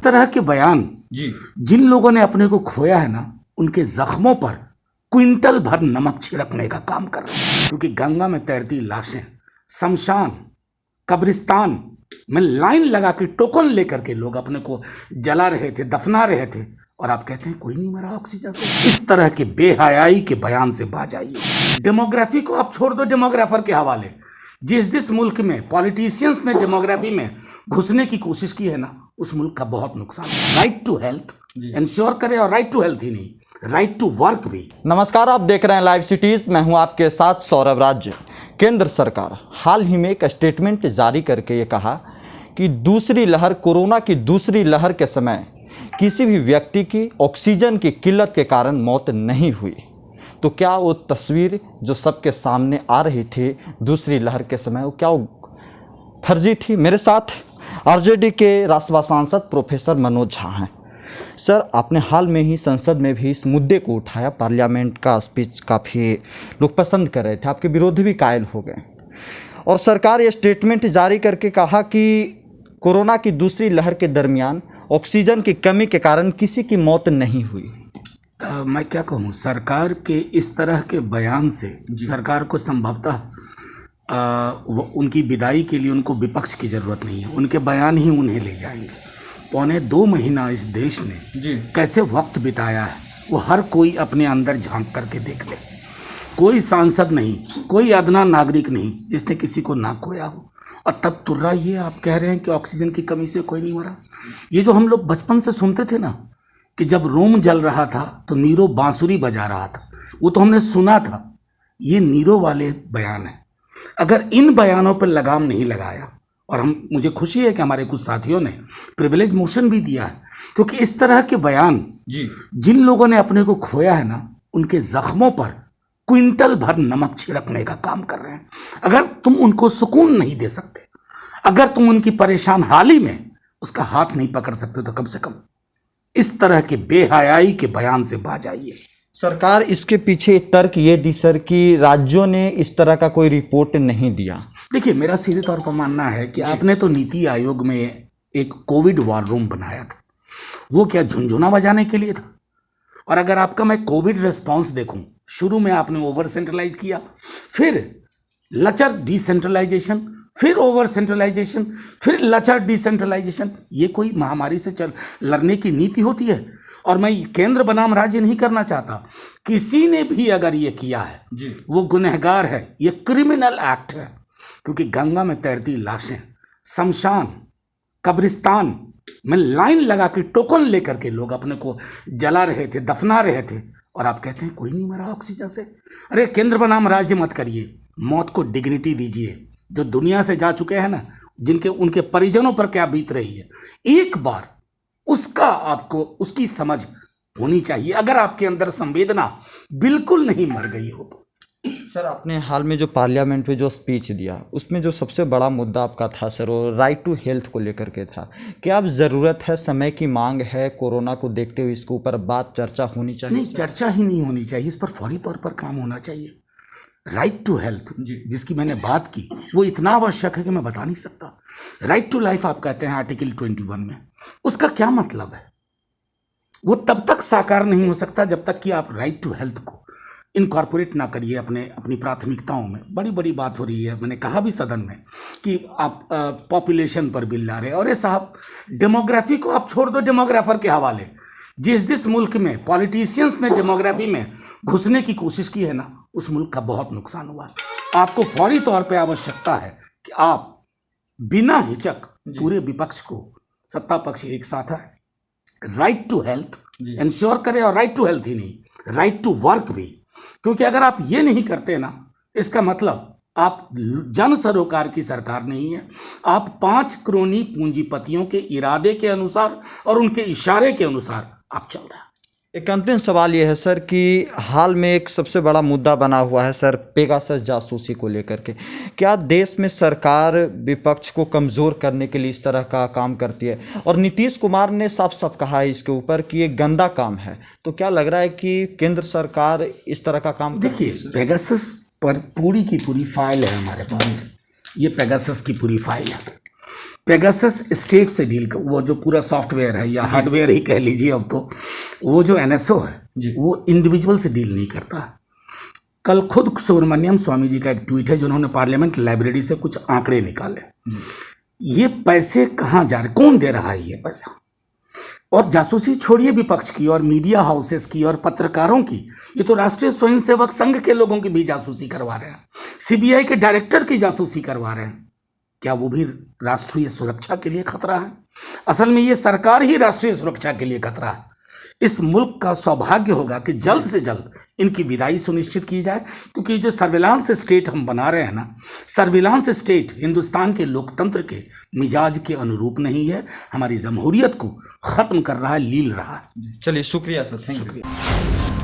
तरह के बयान जी जिन लोगों ने अपने को खोया है ना, उनके जख्मों पर क्विंटल भर नमक छिड़कने का काम कर रहे हैं। क्योंकि गंगा में तैरती लाशें, शमशान, कब्रिस्तान में लाइन लगा के टोकन लेकर के लोग अपने को जला रहे थे, दफना रहे थे, और आप कहते हैं कोई नहीं मरा ऑक्सीजन से। इस तरह के बेहयाई के बयान से बाज आइए। डेमोग्राफी को आप छोड़ दो डेमोग्राफर के हवाले। जिस मुल्क में पॉलिटिशियंस ने डेमोग्राफी में घुसने की कोशिश की है ना, उस मुल्क का बहुत नुकसान है। राइट टू हेल्थ इंश्योर करें, और राइट टू हेल्थ ही नहीं, राइट टू वर्क भी। नमस्कार, आप देख रहे हैं लाइव सिटीज़। मैं हूं आपके साथ सौरभ राज्य। केंद्र सरकार हाल ही में एक स्टेटमेंट जारी करके ये कहा कि दूसरी लहर, कोरोना की दूसरी लहर के समय किसी भी व्यक्ति की ऑक्सीजन की किल्लत के कारण मौत नहीं हुई। तो क्या वो तस्वीर जो सबके सामने आ रही थी दूसरी लहर के समय, वो क्या वो फर्जी थी? मेरे साथ आरजेडी के राज्यसभा सांसद प्रोफेसर मनोज झा हैं। सर, आपने हाल में ही संसद में भी इस मुद्दे को उठाया। पार्लियामेंट का स्पीच काफ़ी लोग पसंद कर रहे थे, आपके विरोधी भी कायल हो गए, और सरकार ये स्टेटमेंट जारी करके कहा कि कोरोना की दूसरी लहर के दरमियान ऑक्सीजन की कमी के कारण किसी की मौत नहीं हुई। मैं क्या कहूँ, सरकार के इस तरह के बयान से सरकार को संभवतः उनकी विदाई के लिए उनको विपक्ष की जरूरत नहीं है। उनके बयान ही उन्हें ले जाएंगे। 1.25 महीना इस देश ने कैसे वक्त बिताया है, वो हर कोई अपने अंदर झांक करके देख ले। कोई सांसद नहीं, कोई अदना नागरिक नहीं जिसने किसी को ना खोया हो, और तब तुर्रा ये आप कह रहे हैं कि ऑक्सीजन की कमी से कोई नहीं मरा। ये जो हम लोग बचपन से सुनते थे ना कि जब रोम जल रहा था तो नीरो बांसुरी बजा रहा था, वो तो हमने सुना था। ये नीरो वाले बयान है। अगर इन बयानों पर लगाम नहीं लगाया, और मुझे खुशी है कि हमारे कुछ साथियों ने प्रिविलेज मोशन भी दिया है, क्योंकि इस तरह के बयान जिन लोगों ने अपने को खोया है ना, उनके जख्मों पर क्विंटल भर नमक छिड़कने का काम कर रहे हैं। अगर तुम उनको सुकून नहीं दे सकते, अगर तुम उनकी परेशान हाली में उसका हाथ नहीं पकड़ सकते, तो कम से कम इस तरह के बेहयाई के बयान से बाज आइए। सरकार इसके पीछे तर्क ये दी सर कि राज्यों ने इस तरह का कोई रिपोर्ट नहीं दिया। देखिए, मेरा सीधे तौर पर मानना है कि आपने तो नीति आयोग में एक कोविड वॉर रूम बनाया था। वो क्या झुनझुना बजाने के लिए था? और अगर आपका मैं कोविड रिस्पॉन्स देखूं, शुरू में आपने ओवर सेंट्रलाइज किया, फिर लचर डिसेंट्रलाइजेशन, फिर ओवर सेंट्रलाइजेशन, फिर लचर डिसेंट्रलाइजेशन। ये कोई महामारी से लड़ने की नीति होती है? और मैं केंद्र बनाम राज्य नहीं करना चाहता। किसी ने भी अगर ये किया है वो गुनहगार है, ये क्रिमिनल एक्ट है। क्योंकि गंगा में तैरती लाशें, शमशान, कब्रिस्तान में लाइन लगा के टोकन लेकर के लोग अपने को जला रहे थे, दफना रहे थे, और आप कहते हैं कोई नहीं मरा ऑक्सीजन से। अरे केंद्र बनाम राज्य मत करिए, मौत को डिग्निटी दीजिए। जो दुनिया से जा चुके हैं ना, जिनके उनके परिजनों पर क्या बीत रही है, एक बार उसका आपको उसकी समझ होनी चाहिए, अगर आपके अंदर संवेदना बिल्कुल नहीं मर गई हो तो। सर, आपने हाल में जो पार्लियामेंट में जो स्पीच दिया, उसमें जो सबसे बड़ा मुद्दा आपका था सर, वो राइट टू हेल्थ को लेकर के था। क्या अब ज़रूरत है, समय की मांग है, कोरोना को देखते हुए इसके ऊपर बात चर्चा होनी चाहिए? नहीं, चर्चा ही नहीं होनी चाहिए, इस पर फौरी तौर पर काम होना चाहिए। राइट टू हेल्थ जिसकी मैंने बात की, वो इतना आवश्यक है कि मैं बता नहीं सकता। राइट टू लाइफ आप कहते हैं आर्टिकल 21 में, उसका क्या मतलब है? वो तब तक साकार नहीं हो सकता जब तक कि आप राइट टू हेल्थ को इनकॉर्पोरेट ना करिए अपनी प्राथमिकताओं में। बड़ी बड़ी बात हो रही है, मैंने कहा भी सदन में कि आप पॉपुलेशन पर बिल ला रहे हैं। और ये साहब, डेमोग्राफी को आप छोड़ दो डेमोग्राफर के हवाले। जिस मुल्क में पॉलिटिशियंस ने डेमोग्राफी में घुसने की कोशिश की है ना, उस मुल्क का बहुत नुकसान हुआ। आपको फौरी तौर पे आवश्यकता है कि आप बिना हिचक पूरे विपक्ष को, सत्ता पक्ष एक साथ है, राइट टू हेल्थ इंश्योर करें, और राइट टू हेल्थ ही नहीं, राइट टू वर्क भी। क्योंकि अगर आप ये नहीं करते ना, इसका मतलब आप जन सरोकार की सरकार नहीं है। आप 5 क्रोनी पूंजीपतियों के इरादे के अनुसार और उनके इशारे के अनुसार आप चल रहे हैं। एक अंतिम सवाल ये है सर कि हाल में एक सबसे बड़ा मुद्दा बना हुआ है सर, पेगासस जासूसी को लेकर के। क्या देश में सरकार विपक्ष को कमज़ोर करने के लिए इस तरह का काम करती है? और नीतीश कुमार ने साफ साफ कहा है इसके ऊपर कि ये गंदा काम है। तो क्या लग रहा है कि केंद्र सरकार इस तरह का काम? देखिए, पेगासस पर पूरी की पूरी फाइल है हमारे पास। ये पेगासस की पूरी फाइल है। पेगासस स्टेट से डील कर, वो जो पूरा सॉफ्टवेयर है या हार्डवेयर ही कह लीजिए अब तो, वो जो एनएसओ है वो इंडिविजुअल से डील नहीं करता। कल खुद सुब्रमण्यम स्वामी जी का एक ट्वीट है जिन्होंने पार्लियामेंट लाइब्रेरी से कुछ आंकड़े निकाले। ये पैसे कहाँ जा रहे, कौन दे रहा है ये पैसा? और जासूसी छोड़िए विपक्ष की और मीडिया हाउसेस की और पत्रकारों की, ये तो राष्ट्रीय स्वयंसेवक संघ के लोगों की भी जासूसी करवा रहे हैं, सीबीआई के डायरेक्टर की जासूसी करवा रहे हैं। क्या वो भी राष्ट्रीय सुरक्षा के लिए खतरा है? असल में ये सरकार ही राष्ट्रीय सुरक्षा के लिए खतरा है। इस मुल्क का सौभाग्य होगा कि जल्द से जल्द इनकी विदाई सुनिश्चित की जाए, क्योंकि जो सर्विलांस स्टेट हम बना रहे हैं ना, सर्विलांस स्टेट हिंदुस्तान के लोकतंत्र के मिजाज के अनुरूप नहीं है, हमारी जमहूरियत को खत्म कर रहा है, लील रहा है। चलिए शुक्रिया सर, थैंक यू।